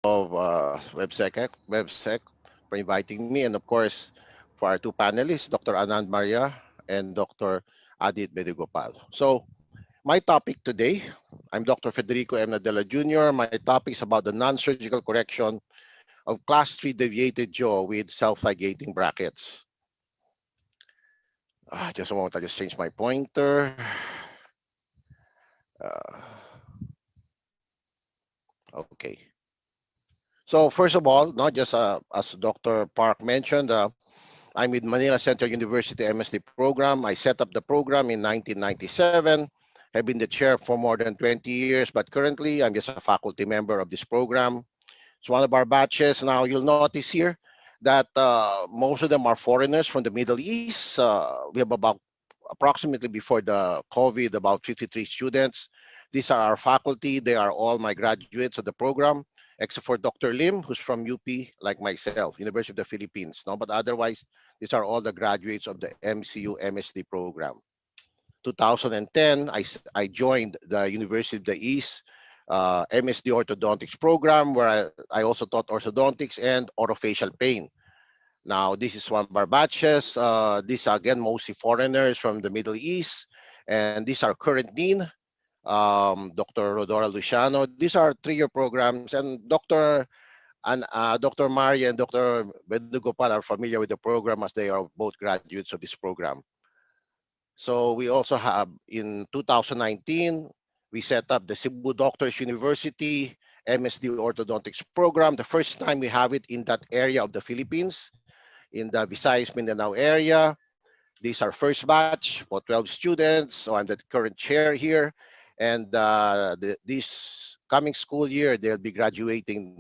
of WebSec for inviting me, and of course for our two panelists, Dr. Anand Maria and Dr. Adit Bedugopal. So my topic today, I'm Dr. Federico M. Nadela Jr. My topic is about the non-surgical correction of class 3 deviated jaw with self-ligating brackets. Just a moment, I just changed my pointer. Uh, okay. So first of all, not just as Dr. Park mentioned, I'm with Manila Central University MSD program. I set up the program in 1997. Have been the chair for more than 20 years, but currently I'm just a faculty member of this program. It's one of our batches. Now you'll notice here that most of them are foreigners from the Middle East. We have about approximately before the COVID, about 53 students. These are our faculty. They are all my graduates of the program, except for Dr. Lim, who's from UP, like myself, University of the Philippines. No, but otherwise, these are all the graduates of the MCU MSD program. 2010, I joined the University of the East MSD Orthodontics program, where I also taught orthodontics and orofacial pain. Now, this is one of our batches. These are, again, mostly foreigners from the Middle East. And these are current dean, Dr. Rodora Luciano. These are 3-year programs. And Dr. Maria and Dr. Bedugopal are familiar with the program as they are both graduates of this program. So we also have, in 2019, we set up the Cebu Doctors University MSD Orthodontics program. The first time we have it in that area of the Philippines, in the Visayas Mindanao area. These are first batch for 12 students. So I'm the current chair here. And this coming school year, they'll be graduating